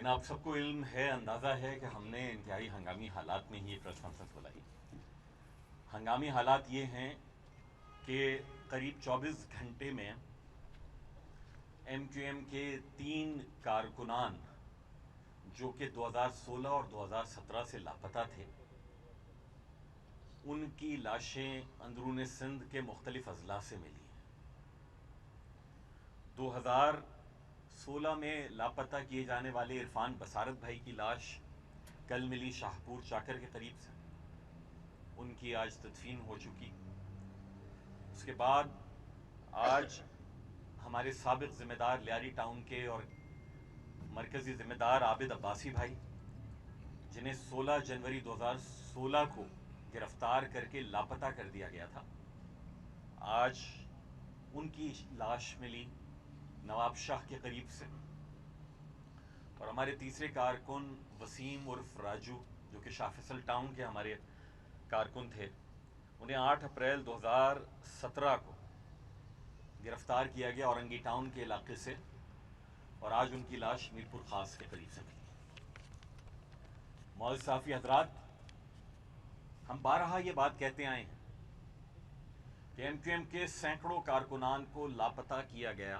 لیکن آپ سب کو علم ہے، اندازہ ہے کہ ہم نے انتہائی ہنگامی حالات میں ہی پریس کانفرنس بلائی۔ ہنگامی حالات یہ ہیں کہ قریب 24 گھنٹے میں ایم کیو ایم کے 3 کارکنان جو کہ 2016 اور 2017 سے لاپتہ تھے، ان کی لاشیں اندرون سندھ کے مختلف اضلاع سے ملی ہیں۔ 2016 میں لاپتہ کیے جانے والے عرفان بصارت بھائی کی لاش کل ملی شاہپور چاکر کے قریب سے، ان کی آج تدفین ہو چکی۔ اس کے بعد آج ہمارے سابق ذمہ دار لیاری ٹاؤن کے اور مرکزی ذمہ دار عابد عباسی بھائی، جنہیں 16 جنوری 2016 کو گرفتار کر کے لاپتہ کر دیا گیا تھا، آج ان کی لاش ملی نواب شاہ کے قریب سے۔ اور ہمارے تیسرے کارکن وسیم عرف راجو، جو کہ شاہ فیصل ٹاؤن کے ہمارے کارکن تھے، انہیں 8 اپریل 2017 کو گرفتار کیا گیا اورنگی ٹاؤن کے علاقے سے، اور آج ان کی لاش میرپور خاص کے قریب سے ملی۔ معزز صحافی حضرات، ہم بارہا یہ بات کہتے آئے ہیں کہ ایم کیو ایم کے سینکڑوں کارکنان کو لاپتہ کیا گیا،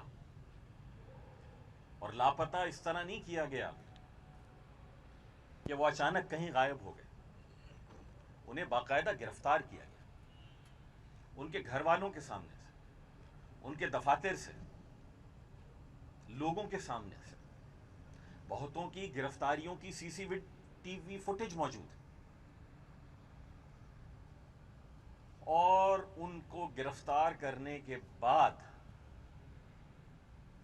اور لاپتہ اس طرح نہیں کیا گیا کہ وہ اچانک کہیں غائب ہو گئے، انہیں باقاعدہ گرفتار کیا گیا، ان کے گھر والوں کے سامنے سے، ان کے دفاتر سے، لوگوں کے سامنے سے۔ بہتوں کی گرفتاریوں کی سی سی ٹی وی فوٹیج موجود ہے، اور ان کو گرفتار کرنے کے بعد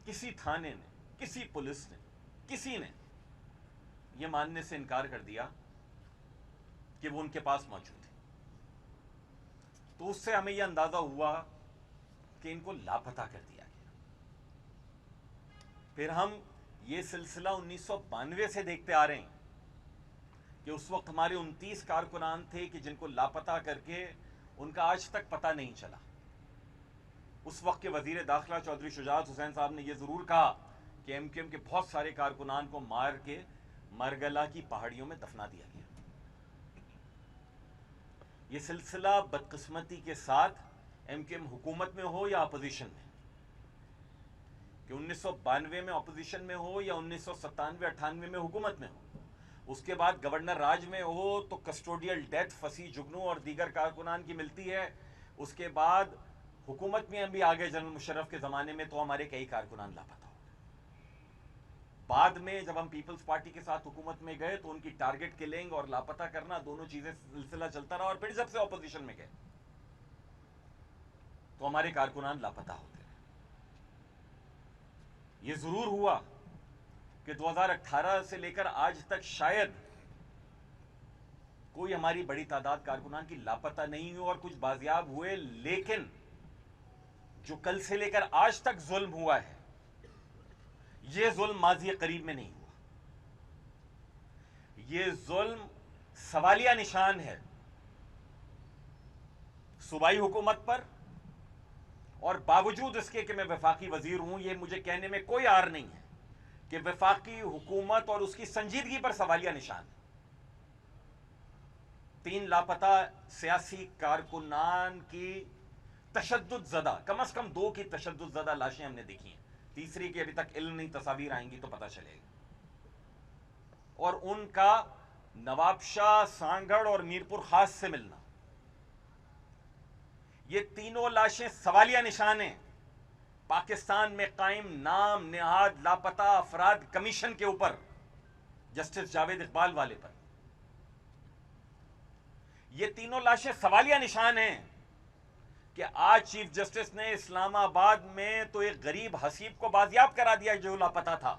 کسی تھانے نے، کسی پولیس نے، کسی نے یہ ماننے سے انکار کر دیا کہ وہ ان کے پاس موجود ہے۔ تو اس سے ہمیں یہ اندازہ ہوا کہ ان کو لاپتہ کر دیا گیا۔ پھر ہم یہ سلسلہ 1992 سے دیکھتے آ رہے ہیں کہ اس وقت ہمارے 29 کارکنان تھے کہ جن کو لاپتہ کر کے ان کا آج تک پتہ نہیں چلا۔ اس وقت کے وزیر داخلہ چودھری شجاعت حسین صاحب نے یہ ضرور کہا کہ ایم کیو ایم کے بہت سارے کارکنان کو مار کے مرگلا کی پہاڑیوں میں دفنا دیا گیا۔ یہ سلسلہ بدقسمتی کے ساتھ ایم کیو ایم حکومت میں ہو یا اپوزیشن میں، کہ 1992 میں اپوزیشن میں ہو یا 1997-98 میں حکومت میں ہو، اس کے بعد گورنر راج میں ہو تو کسٹوڈیل ڈیتھ فصیح جگنو اور دیگر کارکنان کی ملتی ہے، اس کے بعد حکومت میں ہم بھی آگے جنرل مشرف کے زمانے میں تو ہمارے کئی کارکنان لاپتہ ہو گئے۔ بعد میں جب ہم پیپلز پارٹی کے ساتھ حکومت میں گئے تو ان کی ٹارگٹ کلنگ اور لاپتہ کرنا دونوں چیزیں سلسلہ چلتا رہا، اور پھر جب سے اپوزیشن میں گئے تو ہمارے کارکنان لاپتہ ہوتے رہے۔ یہ ضرور ہوا کہ 2018 سے لے کر آج تک شاید کوئی ہماری بڑی تعداد کارکنان کی لاپتہ نہیں ہوئی، اور کچھ بازیاب ہوئے، لیکن جو کل سے لے کر آج تک ظلم ہوا ہے، یہ ظلم ماضی قریب میں نہیں ہوا۔ یہ ظلم سوالیہ نشان ہے صوبائی حکومت پر، اور باوجود اس کے کہ میں وفاقی وزیر ہوں، یہ مجھے کہنے میں کوئی عار نہیں ہے کہ وفاقی حکومت اور اس کی سنجیدگی پر سوالیہ نشان ہے۔ 3 لاپتہ سیاسی کارکنان کی تشدد زدہ، کم از کم 2 کی تشدد زدہ لاشیں ہم نے دیکھی ہیں، تیسری کی ابھی تک علم نہیں، تصاویر آئیں گی تو پتہ چلے گا۔ اور ان کا نواب شاہ، سانگڑ اور میرپور خاص سے ملنا، یہ تینوں لاشیں سوالیہ نشان ہیں پاکستان میں قائم نام نہاد لاپتہ افراد کمیشن کے اوپر، جسٹس جاوید اقبال والے پر۔ یہ تینوں لاشیں سوالیہ نشان ہیں کہ آج چیف جسٹس نے اسلام آباد میں تو ایک غریب حسیب کو بازیاب کرا دیا جو لاپتہ تھا،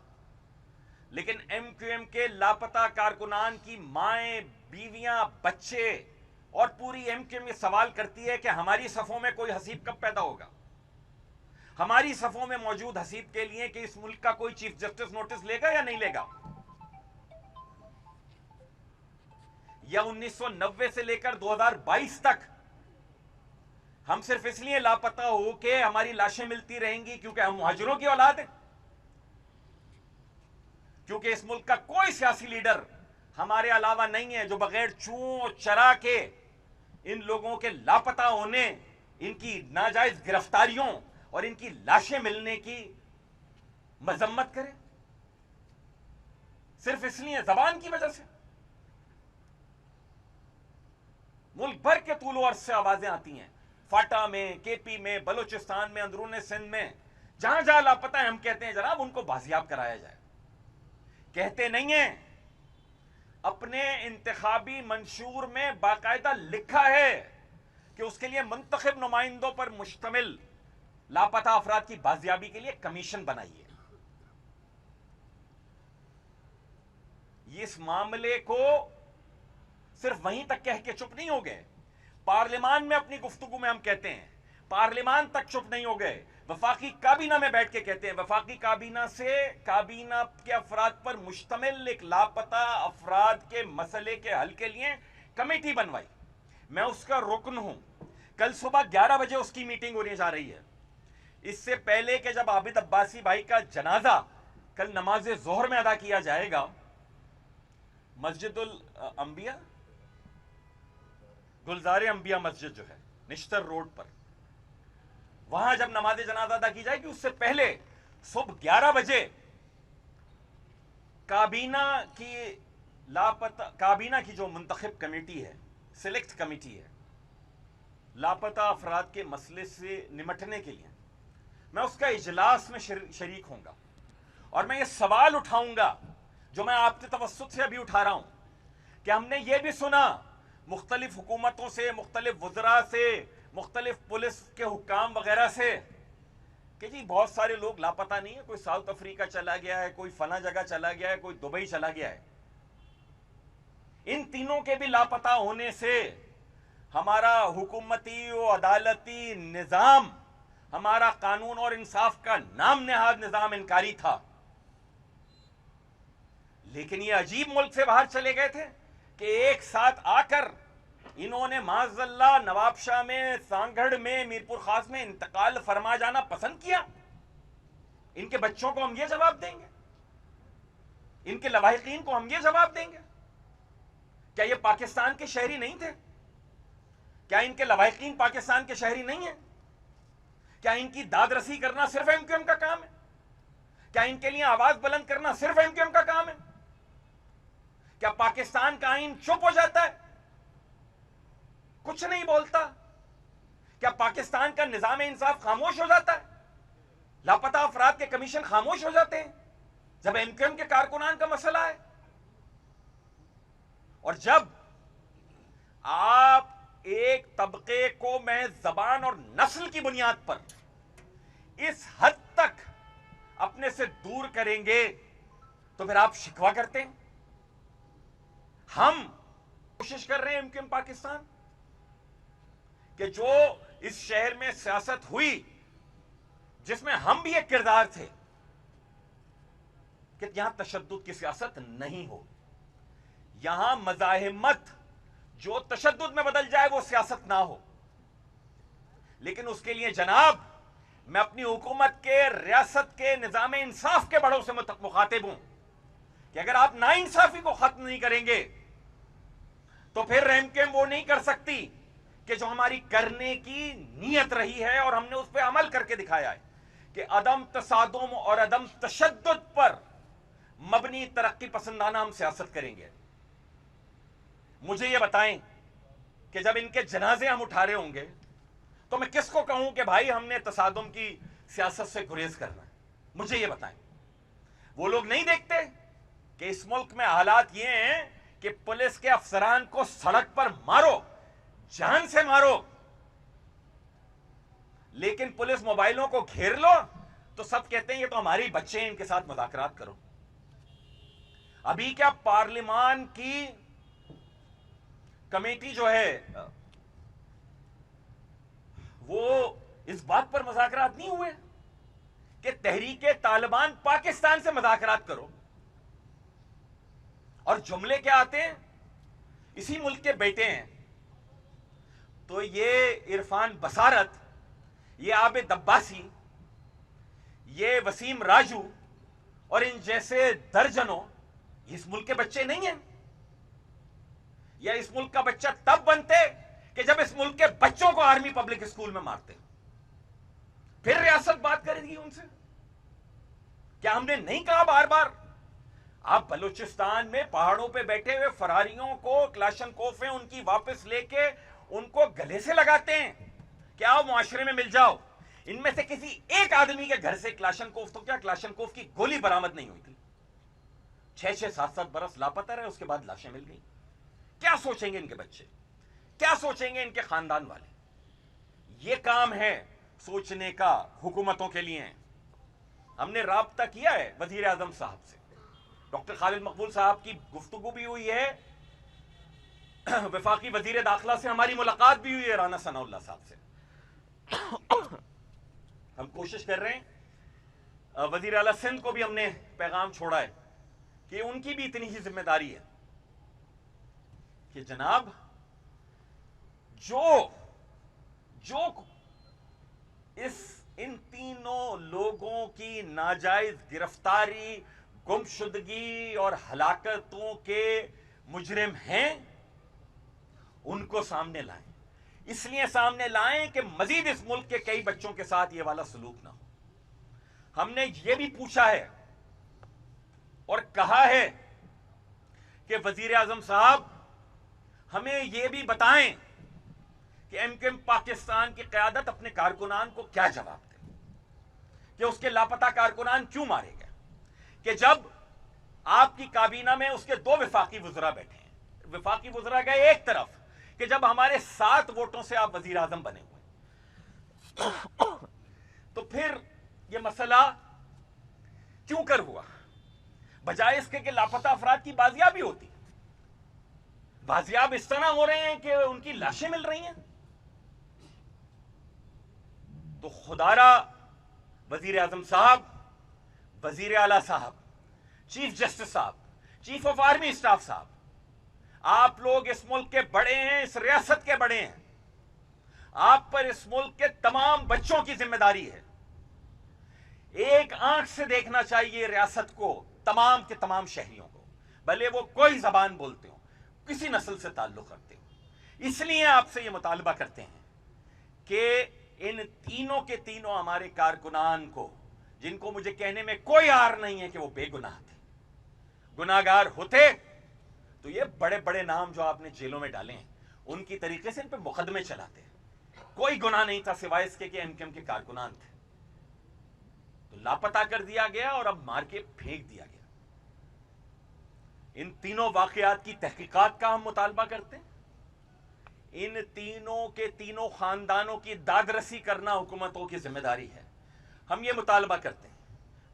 لیکن ایم کیو ایم کے لاپتہ کارکنان کی مائیں، بیویاں، بچے اور پوری ایم کیو ایم یہ سوال کرتی ہے کہ ہماری صفوں میں کوئی حسیب کب پیدا ہوگا؟ ہماری صفوں میں موجود حسیب کے لیے کہ اس ملک کا کوئی چیف جسٹس نوٹس لے گا یا نہیں لے گا؟ یا 1990 سے لے کر 2022 تک ہم صرف اس لیے لاپتہ ہو کہ ہماری لاشیں ملتی رہیں گی کیونکہ ہم مہاجروں کی اولاد ہیں؟ کیونکہ اس ملک کا کوئی سیاسی لیڈر ہمارے علاوہ نہیں ہے جو بغیر چوں چرا کے ان لوگوں کے لاپتہ ہونے، ان کی ناجائز گرفتاریوں اور ان کی لاشیں ملنے کی مذمت کرے، صرف اس لیے زبان کی وجہ سے۔ ملک بھر کے طول و عرض سے آوازیں آتی ہیں، فاٹا میں، کے پی میں، بلوچستان میں، اندرون سندھ میں، جہاں جہاں لاپتہ ہیں، ہم کہتے ہیں جناب ان کو بازیاب کرایا جائے۔ کہتے نہیں ہیں، اپنے انتخابی منشور میں باقاعدہ لکھا ہے کہ اس کے لیے منتخب نمائندوں پر مشتمل لاپتہ افراد کی بازیابی کے لیے کمیشن بنائی ہے۔ اس معاملے کو صرف وہیں تک کہہ کے چپ نہیں ہو گئے، پارلیمان میں اپنی گفتگو میں ہم کہتے ہیں، پارلیمان تک چپ نہیں ہو گئے، وفاقی کابینہ میں بیٹھ کے کہتے ہیں، وفاقی کابینہ سے کابینہ کے افراد پر مشتمل ایک لاپتہ افراد کے مسئلے کے حل کے لیے کمیٹی بنوائی، میں اس کا رکن ہوں۔ کل صبح 11 بجے اس کی میٹنگ ہونے جا رہی ہے۔ اس سے پہلے کہ جب عابد عباسی بھائی کا جنازہ کل نماز ظہر میں ادا کیا جائے گا، مسجد الانبیاء، گلزار انبیاء مسجد جو ہے نشتر روڈ پر، وہاں جب نماز جنازہ ادا کی جائے گی، اس سے پہلے صبح 11 بجے کابینہ کی جو منتخب کمیٹی ہے، سلیکٹ کمیٹی ہے، لاپتہ افراد کے مسئلے سے نمٹنے کے لیے، میں اس کا اجلاس میں شریک ہوں گا، اور میں یہ سوال اٹھاؤں گا جو میں آپ کے توسط سے ابھی اٹھا رہا ہوں کہ ہم نے یہ بھی سنا مختلف حکومتوں سے، مختلف وزراء سے، مختلف پولیس کے حکام وغیرہ سے کہ جی بہت سارے لوگ لاپتہ نہیں ہیں، کوئی ساؤتھ افریقہ چلا گیا ہے، کوئی فلاں جگہ چلا گیا ہے، کوئی دبئی چلا گیا ہے۔ ان تینوں کے بھی لاپتہ ہونے سے ہمارا حکومتی و عدالتی نظام، ہمارا قانون اور انصاف کا نام نہاد نظام انکاری تھا۔ لیکن یہ عجیب ملک سے باہر چلے گئے تھے کہ ایک ساتھ آ کر انہوں نے معاذ اللہ نواب شاہ میں، سانگھڑ میں، میرپور خاص میں انتقال فرما جانا پسند کیا۔ ان کے بچوں کو ہم یہ جواب دیں گے، ان کے لواحقین کو ہم یہ جواب دیں گے؟ کیا یہ پاکستان کے شہری نہیں تھے؟ کیا ان کے لواحقین پاکستان کے شہری نہیں ہیں؟ کیا ان کی داد رسی کرنا صرف ایم کیو ایم کا کام ہے؟ کیا ان کے لیے آواز بلند کرنا صرف ایم کیو ایم کا کام ہے؟ کیا پاکستان کا آئین چپ ہو جاتا ہے، کچھ نہیں بولتا؟ کیا پاکستان کا نظام انصاف خاموش ہو جاتا ہے؟ لاپتہ افراد کے کمیشن خاموش ہو جاتے ہیں جب ایم کیو ایم کے کارکنان کا مسئلہ ہے؟ اور جب آپ ایک طبقے کو محض زبان اور نسل کی بنیاد پر اس حد تک اپنے سے دور کریں گے تو پھر آپ شکوہ کرتے ہیں۔ ہم کوشش کر رہے ہیں ایم کیو ایم پاکستان کہ جو اس شہر میں سیاست ہوئی جس میں ہم بھی ایک کردار تھے کہ یہاں تشدد کی سیاست نہیں ہو، یہاں مزاحمت جو تشدد میں بدل جائے وہ سیاست نہ ہو۔ لیکن اس کے لیے جناب میں اپنی حکومت کے، ریاست کے نظام انصاف کے بڑوں سے مخاطب ہوں کہ اگر آپ ناانصافی کو ختم نہیں کریں گے تو پھر ایم کیو ایم وہ نہیں کر سکتی کہ جو ہماری کرنے کی نیت رہی ہے اور ہم نے اس پہ عمل کر کے دکھایا ہے کہ عدم تصادم اور عدم تشدد پر مبنی ترقی پسندانہ ہم سیاست کریں گے۔ مجھے یہ بتائیں کہ جب ان کے جنازے ہم اٹھا رہے ہوں گے تو میں کس کو کہوں کہ بھائی ہم نے تصادم کی سیاست سے گریز کرنا ہے؟ مجھے یہ بتائیں۔ وہ لوگ نہیں دیکھتے کہ اس ملک میں حالات یہ ہیں کہ پولیس کے افسران کو سڑک پر مارو، جان سے مارو، لیکن پولیس موبائلوں کو گھیر لو تو سب کہتے ہیں یہ تو ہماری بچے ہیں، ان کے ساتھ مذاکرات کرو۔ ابھی کیا پارلیمان کی کمیٹی جو ہے وہ اس بات پر مذاکرات نہیں ہوئے کہ تحریک طالبان پاکستان سے مذاکرات کرو؟ اور جملے کیا آتے ہیں؟ اسی ملک کے بیٹے ہیں۔ تو یہ عرفان بصارت، یہ عابد عباسی، یہ وسیم راجو اور ان جیسے درجنوں اس ملک کے بچے نہیں ہیں، یا اس ملک کا بچہ تب بنتے کہ جب اس ملک کے بچوں کو آرمی پبلک اسکول میں مارتے، پھر ریاست بات کرے گی ان سے؟ کیا ہم نے نہیں کہا بار بار؟ آپ بلوچستان میں پہاڑوں پہ بیٹھے ہوئے فراریوں کو کلاشنکوف ہیں ان کی واپس لے کے ان کو گلے سے لگاتے ہیں کہ آؤ معاشرے میں مل جاؤ. ان میں سے کسی ایک آدمی کے گھر سے کلاشنکوف تو کیا کلاشنکوف کی گولی برآمد نہیں ہوئی تھی. 6 7 برس لاپتہ رہے، اس کے بعد لاشیں مل گئی. کیا سوچیں گے ان کے بچے؟ کیا سوچیں گے ان کے خاندان والے؟ یہ کام ہے سوچنے کا حکومتوں کے لیے. ہم نے رابطہ کیا ہے وزیر اعظم صاحب سے، ڈاکٹر خالد مقبول صاحب کی گفتگو بھی ہوئی ہے، وفاقی وزیر داخلہ سے ہماری ملاقات بھی ہوئی ہے، رانا ثناء اللہ صاحب سے. ہم کوشش کر رہے ہیں، وزیر اعلیٰ سندھ کو بھی ہم نے پیغام چھوڑا ہے کہ ان کی بھی اتنی ہی ذمہ داری ہے کہ جناب جو ان تینوں لوگوں کی ناجائز گرفتاری، گمشدگی اور ہلاکتوں کے مجرم ہیں ان کو سامنے لائیں. اس لیے سامنے لائیں کہ مزید اس ملک کے کئی بچوں کے ساتھ یہ والا سلوک نہ ہو. ہم نے یہ بھی پوچھا ہے اور کہا ہے کہ وزیر اعظم صاحب ہمیں یہ بھی بتائیں کہ ایم کیو ایم پاکستان کی قیادت اپنے کارکنان کو کیا جواب دے کہ اس کے لاپتہ کارکنان کیوں مارے گئے، کہ جب آپ کی کابینہ میں اس کے 2 وفاقی وزراء بیٹھے ہیں، وفاقی وزراء گئے ایک طرف، کہ جب ہمارے 7 ووٹوں سے آپ وزیر اعظم بنے ہوئے، تو پھر یہ مسئلہ کیوں کر ہوا؟ بجائے اس کے کہ لاپتہ افراد کی بازیابی ہوتی، بازیاب اس طرح ہو رہے ہیں کہ ان کی لاشیں مل رہی ہیں. تو خدارا وزیر اعظم صاحب، وزیر اعلیٰ صاحب، چیف جسٹس صاحب، چیف آف آرمی اسٹاف صاحب، آپ لوگ اس ملک کے بڑے ہیں، اس ریاست کے بڑے ہیں، آپ پر اس ملک کے تمام بچوں کی ذمہ داری ہے. ایک آنکھ سے دیکھنا چاہیے ریاست کو، تمام کے تمام شہریوں کو، بھلے وہ کوئی زبان بولتے ہوں، کسی نسل سے تعلق رکھتے ہوں. اس لیے آپ سے یہ مطالبہ کرتے ہیں کہ ان تینوں کے تینوں ہمارے کارکنان کو، جن کو مجھے کہنے میں کوئی عار نہیں ہے کہ وہ بے گناہ تھے، گناہگار ہوتے تو یہ بڑے بڑے نام جو آپ نے جیلوں میں ڈالے ہیں ان کی طریقے سے ان پہ مقدمے چلاتے. کوئی گناہ نہیں تھا سوائے اس کے کہ ایم کیو ایم کے کارکنان تھے، تو لاپتہ کر دیا گیا اور اب مار کے پھینک دیا گیا. ان تینوں واقعات کی تحقیقات کا ہم مطالبہ کرتے ہیں. ان تینوں کے تینوں خاندانوں کی دادرسی کرنا حکومتوں کی ذمہ داری ہے. ہم یہ مطالبہ کرتے ہیں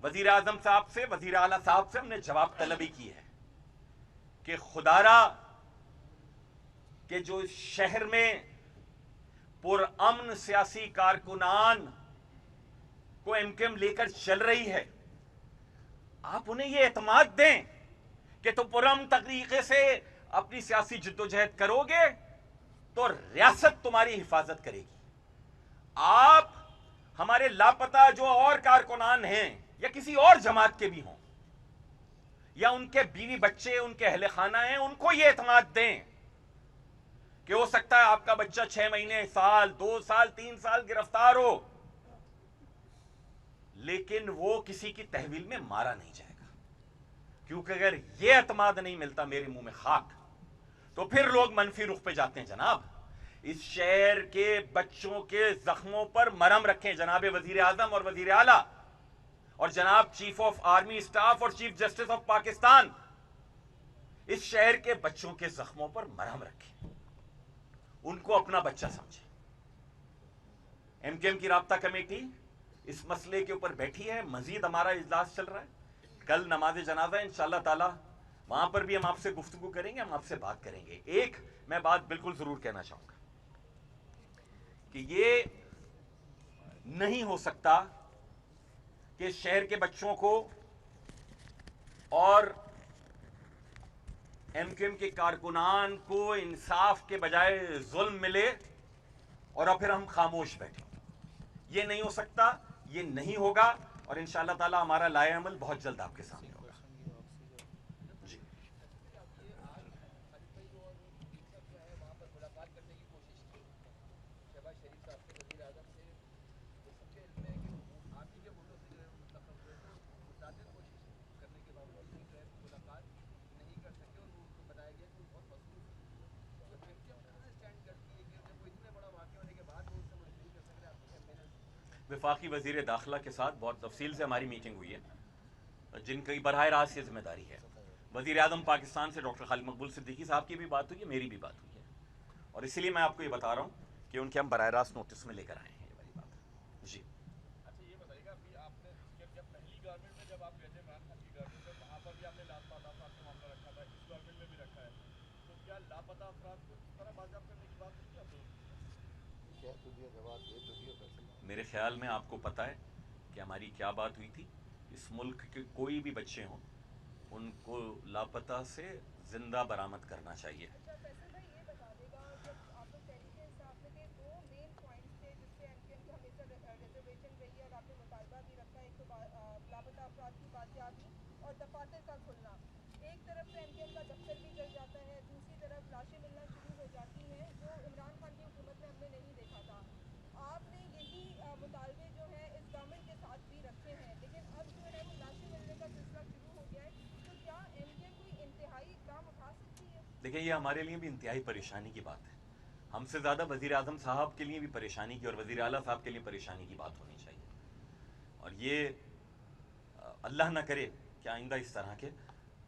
وزیر اعظم صاحب سے، وزیر اعلیٰ صاحب سے ہم نے جواب طلبی کی ہے کہ خدارا کہ جو اس شہر میں پرامن سیاسی کارکنان کو ایم کیو ایم لے کر چل رہی ہے، آپ انہیں یہ اعتماد دیں کہ تم پرامن طریقے سے اپنی سیاسی جدوجہد کرو گے تو ریاست تمہاری حفاظت کرے گی. آپ ہمارے لاپتہ جو اور کارکنان ہیں یا کسی اور جماعت کے بھی ہوں، یا ان کے بیوی بچے، ان کے اہل خانہ ہیں، ان کو یہ اعتماد دیں کہ ہو سکتا ہے آپ کا بچہ 6 مہینے، سال، 2 سال، 3 سال گرفتار ہو، لیکن وہ کسی کی تحویل میں مارا نہیں جائے گا. کیونکہ اگر یہ اعتماد نہیں ملتا، میرے منہ میں خاک، تو پھر لوگ منفی رخ پہ جاتے ہیں. جناب اس شہر کے بچوں کے زخموں پر مرہم رکھیں جناب وزیر اعظم اور وزیر اعلیٰ اور جناب چیف آف آرمی اسٹاف اور چیف جسٹس آف پاکستان. اس شہر کے بچوں کے زخموں پر مرہم رکھیں، ان کو اپنا بچہ سمجھیں. ایم کیو ایم کی رابطہ کمیٹی اس مسئلے کے اوپر بیٹھی ہے، مزید ہمارا اجلاس چل رہا ہے. کل نماز جنازہ انشاءاللہ تعالی وہاں پر بھی ہم آپ سے گفتگو کریں گے، ہم آپ سے بات کریں گے. ایک میں بات بالکل ضرور کہنا چاہوں گا کہ یہ نہیں ہو سکتا کہ شہر کے بچوں کو اور ایم کیو ایم کے کارکنان کو انصاف کے بجائے ظلم ملے اور پھر ہم خاموش بیٹھیں. یہ نہیں ہو سکتا، یہ نہیں ہوگا. اور انشاءاللہ تعالی ہمارا لائے عمل بہت جلد آپ کے سامنے ہوگا. جی وفاقی وزیر داخلہ کے ساتھ بہت تفصیل سے ہماری میٹنگ ہوئی ہے، جن کی براہ راست یہ ذمہ داری ہے. وزیر اعظم پاکستان سے ڈاکٹر خالد مقبول صدیقی صاحب کی بھی بات ہوئی ہے، میری بھی بات ہوئی ہے، اور اسی لیے میں آپ کو یہ بتا رہا ہوں کہ ان کے ہم براہ راست نوٹس میں لے کر آئے ہیں یہ والی بات. جی اچھا یہ بتائیے گا ابھی آپ نے جب پہلی گورنمنٹ میں جب آپ گئے تھے عمران خان کی گورنمنٹ میں وہاں پر بھی آپ نے لاپتہ افراد کا معاملہ رکھا تھا، اس گورنمنٹ میں بھی رکھا ہے، تو کیا لاپتہ افراد کو اس طرح بازیاب کرنے کی بات ہوئی تھی آپ لوگوں کی؟ کیا تو دیا جواب دے تو دیا فیصلہ. میرے خیال میں آپ کو پتہ ہے کہ ہماری کیا بات ہوئی تھی. اس ملک کے کوئی بھی بچے ہوں ان کو لاپتہ سے زندہ برآمد کرنا چاہیے. اچھا فیصل بھائی یہ بتا دے گا، جب آپ لوگ تحریک انصاف میں تھے دو مین پوائنٹس تھے جس پہ ایم کیو ایم کی ہمیشہ ریزرویشن رہی ہے اور آپ نے مطالبہ بھی رکھا ہے، ایک تو لاپتہ افراد کی بازیابی اور دفاتر کا کھلنا. ایک طرف تو ایم کیو ایم کا دفتر بھی جل جاتا ہے، دوسری طرف لاشیں ملنا شروع ہو جاتی ہیں جو عمران خان کی حکومت میں ہم نے نہیں دیکھا تھا. آپ نے یہی مطالبے جو ہیں اس گورنمنٹ کے ساتھ بھی رکھے ہیں، لیکن اب جو ہے وہ لاشیں ملنے کا سلسلہ شروع ہو گیا ہے. تو کیا ایم کیو ایم کوئی انتہائی اقدام اٹھا سکتی ہے؟ دیکھیں یہ ہمارے لیے بھی انتہائی پریشانی کی بات ہے. ہم سے زیادہ وزیر اعظم صاحب کے لیے بھی پریشانی کی اور وزیر اعلیٰ صاحب کے لیے پریشانی کی بات ہونی چاہیے. اور یہ اللہ نہ کرے کہ آئندہ اس طرح کے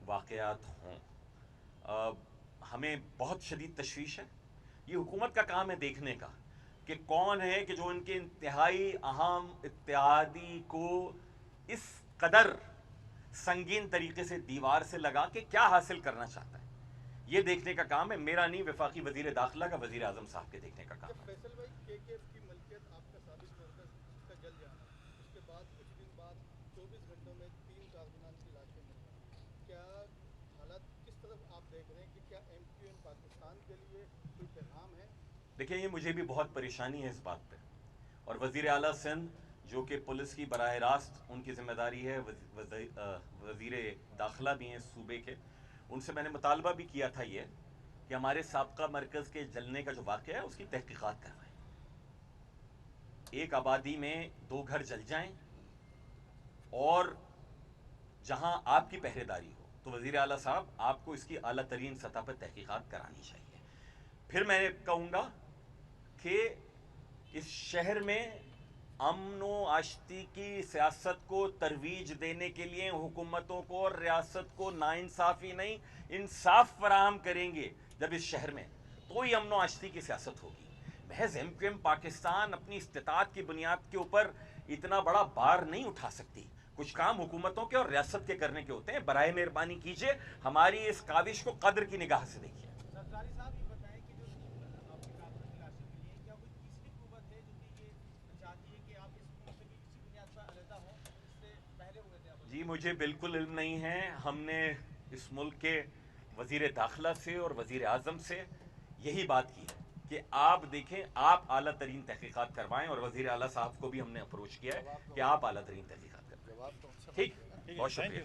واقعات ہوں. ہمیں بہت شدید تشویش ہے. یہ حکومت کا کام ہے دیکھنے کا کہ کون ہے کہ جو ان کے انتہائی اہم اتحادی کو اس قدر سنگین طریقے سے دیوار سے لگا کے کیا حاصل کرنا چاہتا ہے. یہ دیکھنے کا کام ہے، میرا نہیں، وفاقی وزیر داخلہ کا، وزیر اعظم صاحب کے دیکھنے کا کام جب ہے. فیصل بھائی کے ایف کی ملکیت آپ کا سابق مرکز کا جل جانا، اس کے بعد کچھ دن بعد 24 گھنٹوں میں 3 کارکنان کی لاشیں ملنا، کیا حالات کس طرف آپ دیکھ رہے ہیں کہ کیا ایم کیو ایم پاکستان کے لیے کوئی پیغام ہے؟ دیکھیں یہ مجھے بھی بہت پریشانی ہے اس بات پہ، اور وزیر اعلیٰ سندھ جو کہ پولیس کی براہ راست ان کی ذمہ داری ہے، وزیر داخلہ بھی ہیں اس صوبے کے، ان سے میں نے مطالبہ بھی کیا تھا یہ کہ ہمارے سابقہ مرکز کے جلنے کا جو واقعہ ہے اس کی تحقیقات کروائیں. ایک آبادی میں 2 گھر جل جائیں اور جہاں آپ کی پہرے داری ہو تو وزیر اعلیٰ صاحب آپ کو اس کی اعلیٰ ترین سطح پر تحقیقات کرانی چاہیے. پھر میں کہوں گا کہ اس شہر میں امن و آشتی کی سیاست کو ترویج دینے کے لیے حکومتوں کو اور ریاست کو ناانصافی نہیں انصاف فراہم کریں گے جب اس شہر میں تو ہی امن و آشتی کی سیاست ہوگی. محض ایم کیو ایم پاکستان اپنی استطاعت کی بنیاد کے اوپر اتنا بڑا بار نہیں اٹھا سکتی. کچھ کام حکومتوں کے اور ریاست کے کرنے کے ہوتے ہیں. برائے مہربانی کیجئے ہماری اس کاوش کو قدر کی نگاہ سے دیکھیے. سرکاری صاحب یہ بتائیں کہ جو 3 آپ کے کارکنوں کی لاشیں ملی ہیں، کیا کوئی تیسری قوت ہے جو کہ یہ چاہتی ہے کہ آپ اس حکومت سے بھی اسی بنیاد پر علیحدہ ہوں جس سے پہلے ہوئے تھے آپ؟ جی مجھے بالکل علم نہیں ہے. ہم نے اس ملک کے وزیر داخلہ سے اور وزیر اعظم سے یہی بات کی ہے کہ آپ دیکھیں آپ اعلیٰ ترین تحقیقات کروائیں، اور وزیر اعلیٰ صاحب کو بھی ہم نے اپروچ کیا ہے کہ آپ اعلیٰ ترین تحقیقات کروائیں. ٹھیک، بہت شکریہ.